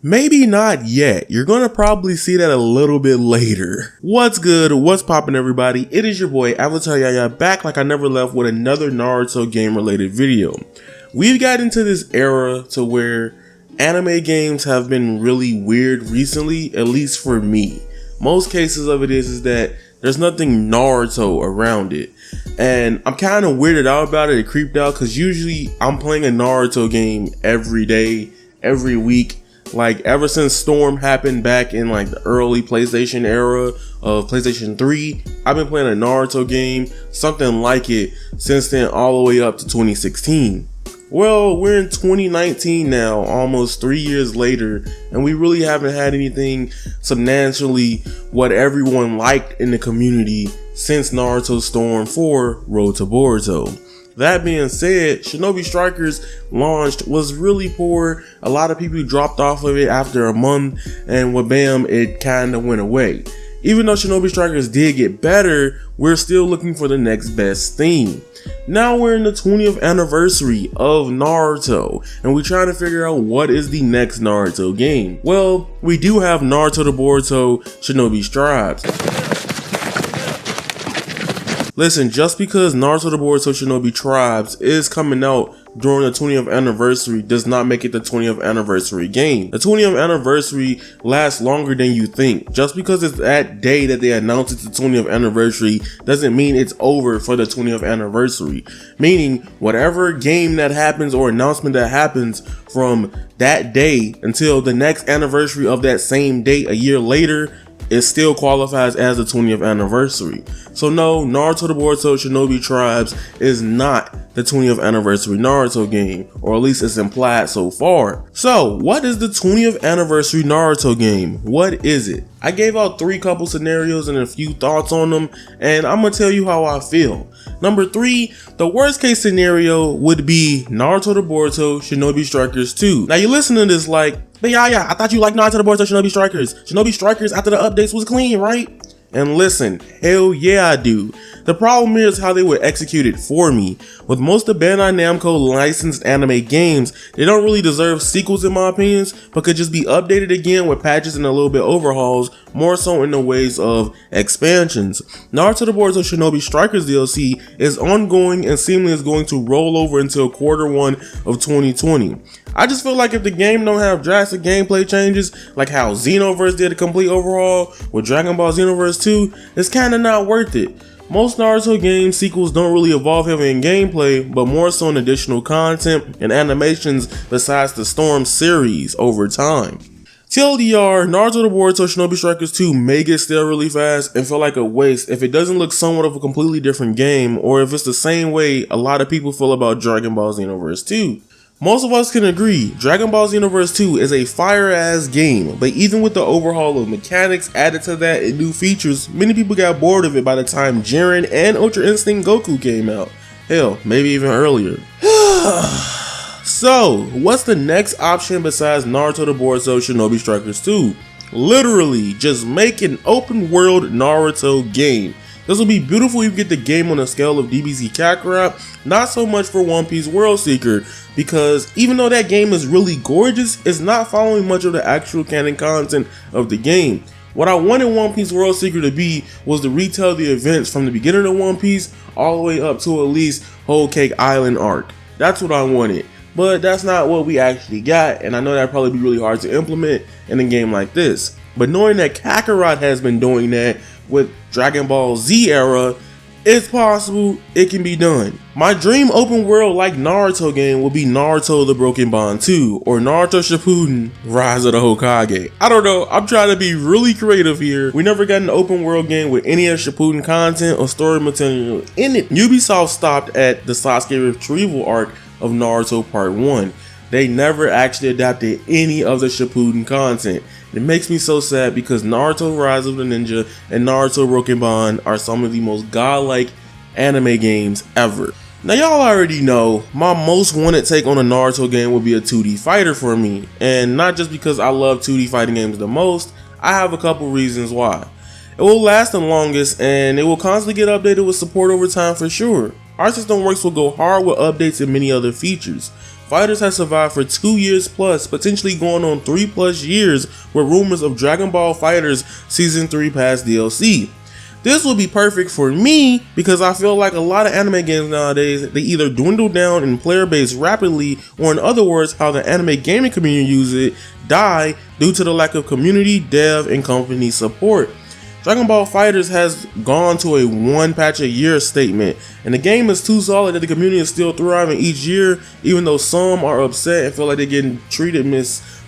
Maybe not yet. You're gonna probably see that a little bit later. What's good? What's poppin', everybody? It is your boy Avataryaya back like I never left with another Naruto game related video. We've got into this era to where anime games have been really weird recently, at least for me. Most cases of it is that there's nothing Naruto around it. And I'm kind of weirded out about it, creeped out, because usually I'm playing a Naruto game every day, every week. Like ever since Storm happened back in like the early PlayStation era of PlayStation 3, I've been playing a Naruto game, something like it, since then all the way up to 2016. Well, we're in 2019 now, almost 3 years later, and we really haven't had anything substantially what everyone liked in the community since Naruto Storm 4 Road to Boruto. That being said, Shinobi Strikers launched was really poor. A lot of people dropped off of it after a month, and bam, it kind of went away. Even though Shinobi Strikers did get better, we're still looking for the next best thing. Now we're in the 20th anniversary of Naruto, and we're trying to figure out what is the next Naruto game. Well, we do have Naruto to Boruto Shinobi Tribes. Listen, just because Naruto to Boruto Shinobi Tribes is coming out during the 20th anniversary does not make it the 20th anniversary game. The 20th anniversary lasts longer than you think. Just because it's that day that they announced it's the 20th anniversary doesn't mean it's over for the 20th anniversary. Meaning, whatever game that happens or announcement that happens from that day until the next anniversary of that same date a year later, it still qualifies as the 20th anniversary. So no, Naruto to Boruto Shinobi Tribes is not the 20th anniversary Naruto game, or at least it's implied so far. So what is the 20th anniversary Naruto game? What is it? I gave out 3 couple scenarios and a few thoughts on them, and I'm gonna tell you how I feel. Number 3, the worst case scenario would be Naruto to Boruto Shinobi Strikers 2. Now you listen to this like, but yeah, I thought you liked Naruto to Boruto Shinobi Strikers. Shinobi Strikers after the updates was clean, right? And listen, hell yeah I do. The problem is how they would execute it for me. With most of Bandai Namco licensed anime games, they don't really deserve sequels in my opinions, but could just be updated again with patches and a little bit overhauls, more so in the ways of expansions. Naruto to Boruto Shinobi Strikers DLC is ongoing and seemingly is going to roll over until Q1 of 2020. I just feel like if the game don't have drastic gameplay changes, like how Xenoverse did a complete overhaul with Dragon Ball Xenoverse 2, it's kinda not worth it. Most Naruto game sequels don't really evolve heavily in gameplay, but more so in additional content and animations besides the Storm series over time. TLDR, Naruto to Boruto Shinobi Strikers 2 may get stale really fast and feel like a waste if it doesn't look somewhat of a completely different game, or if it's the same way a lot of people feel about Dragon Ball Xenoverse 2. Most of us can agree, Dragon Ball Xenoverse 2 is a fire-ass game, but even with the overhaul of mechanics added to that and new features, many people got bored of it by the time Jiren and Ultra Instinct Goku came out. Hell, maybe even earlier. So, what's the next option besides Naruto to Boruto Shinobi Strikers 2? Literally, just make an open world Naruto game. This will be beautiful if you get the game on a scale of DBZ Kakarot, not so much for One Piece World Seeker, because even though that game is really gorgeous, it's not following much of the actual canon content of the game. What I wanted One Piece World Seeker to be was to retell the events from the beginning of One Piece all the way up to at least Whole Cake Island arc. That's what I wanted, but that's not what we actually got, and I know that'd probably be really hard to implement in a game like this. But knowing that Kakarot has been doing that with Dragon Ball Z era, it's possible it can be done. My dream open world like Naruto game would be Naruto the Broken Bond 2 or Naruto Shippuden Rise of the Hokage. I don't know, I'm trying to be really creative here. We never got an open world game with any of Shippuden content or story material in it. Ubisoft stopped at the Sasuke retrieval arc of Naruto Part 1. They never actually adapted any of the Shippuden content. It makes me so sad because Naruto Rise of the Ninja and Naruto Broken Bond are some of the most godlike anime games ever. Now y'all already know, my most wanted take on a Naruto game would be a 2D fighter for me. And not just because I love 2D fighting games the most, I have a couple reasons why. It will last the longest and it will constantly get updated with support over time for sure. Our System Works will go hard with updates and many other features. fighters have survived for 2 years plus, potentially going on 3+ years with rumors of Dragon Ball FighterZ Season 3 Pass DLC. This will be perfect for me because I feel like a lot of anime games nowadays, they either dwindle down in player base rapidly, or in other words, how the anime gaming community use it, die due to the lack of community, dev, and company support. Dragon Ball FighterZ has gone to a 1 patch a year statement, and the game is too solid that the community is still thriving each year, even though some are upset and feel like they're getting treated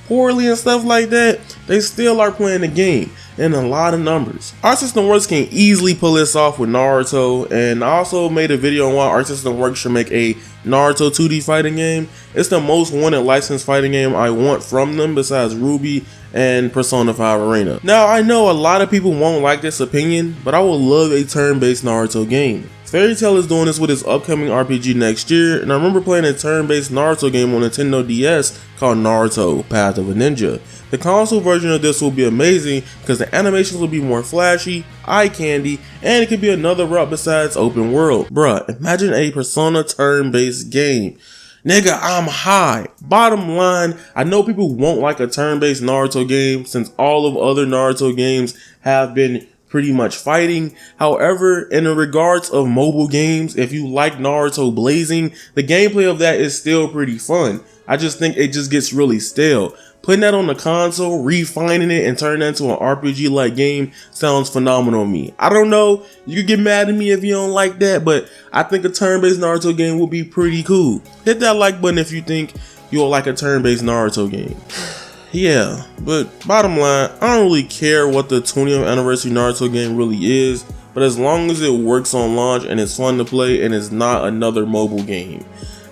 poorly and stuff like that. They still are playing the game in a lot of numbers. Arc System Works can easily pull this off with Naruto, and I also made a video on why Arc System Works should make a Naruto 2D fighting game. It's the most wanted licensed fighting game I want from them besides Ruby and Persona 5 Arena. Now, I know a lot of people won't like this opinion, but I would love a turn-based Naruto game. Fairy Tail is doing this with his upcoming RPG next year, and I remember playing a turn-based Naruto game on Nintendo DS called Naruto Path of a Ninja. The console version of this will be amazing because the animations will be more flashy, eye candy, and it could be another route besides open world. Bruh, imagine a Persona turn-based game. Nigga, I'm high. Bottom line, I know people won't like a turn-based Naruto game since all of other Naruto games have been pretty much fighting. However, in the regards of mobile games, if you like Naruto Blazing, the gameplay of that is still pretty fun. I just think it just gets really stale. Putting that on the console, refining it, and turning that into an RPG-like game sounds phenomenal to me. I don't know, you can get mad at me if you don't like that, but I think a turn-based Naruto game would be pretty cool. Hit that like button if you think you'll like a turn-based Naruto game. Yeah, but bottom line, I don't really care what the 20th Anniversary Naruto game really is, but as long as it works on launch and it's fun to play and it's not another mobile game.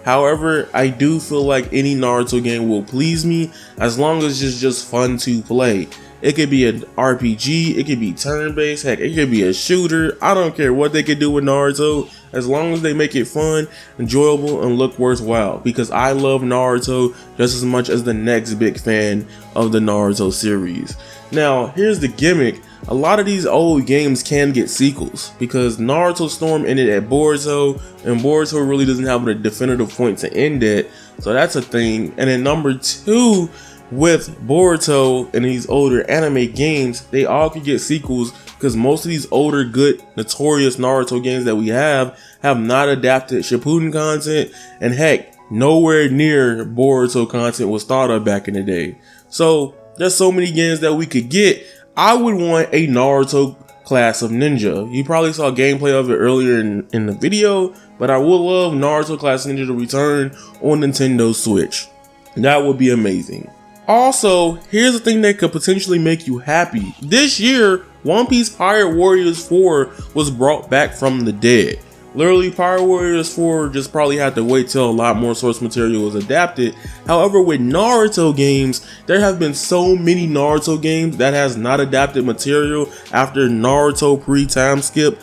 However, I do feel like any Naruto game will please me as long as it's just fun to play. It could be an RPG, it could be turn-based, heck, it could be a shooter. I don't care what they could do with Naruto as long as they make it fun, enjoyable, and look worthwhile, because I love Naruto just as much as the next big fan of the Naruto series. Now, here's the gimmick. A lot of these old games can get sequels because Naruto Storm ended at Boruto, and Boruto really doesn't have a definitive point to end it, so that's a thing. And then number 2, with Boruto and these older anime games, they all could get sequels because most of these older, good, notorious Naruto games that we have not adapted Shippuden content, and heck, nowhere near Boruto content was thought of back in the day. So there's so many games that we could get. I would want a Naruto Class of Ninja. You probably saw gameplay of it earlier in the video, but I would love Naruto Class of Ninja to return on Nintendo Switch. That would be amazing. Also, here's the thing that could potentially make you happy. This year, One Piece Pirate Warriors 4 was brought back from the dead. Literally, Pirate Warriors 4 just probably had to wait till a lot more source material was adapted. However, with Naruto games, there have been so many Naruto games that has not adapted material after Naruto pre-time skip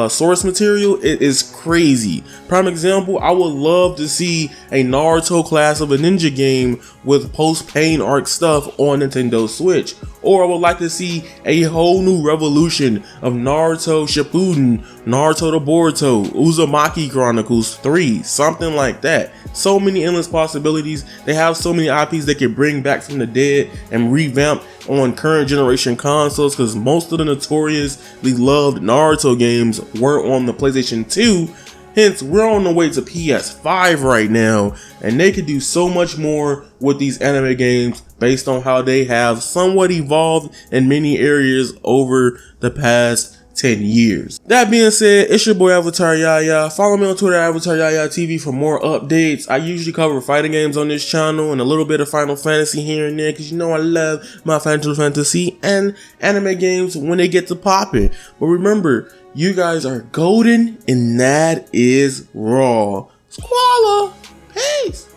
source material. It is crazy. Prime example, I would love to see a Naruto Class of a Ninja game with post-Pain arc stuff on Nintendo Switch. Or I would like to see a whole new revolution of Naruto Shippuden, Naruto to Boruto, Uzumaki Chronicles 3, something like that. So many endless possibilities. They have so many IPs they can bring back from the dead and revamp on current generation consoles, because most of the notoriously loved Naruto games were on the PlayStation 2. Hence, we're on the way to PS5 right now, and they could do so much more with these anime games based on how they have somewhat evolved in many areas over the past 10 years. That being said, it's your boy Avataryaya. Follow me on Twitter at avataryayaTV for more updates. I usually cover fighting games on this channel and a little bit of Final Fantasy here and there, because you know I love my Final Fantasy and anime games when they get to popping. But remember, you guys are golden, and that is raw. Squalla! Peace!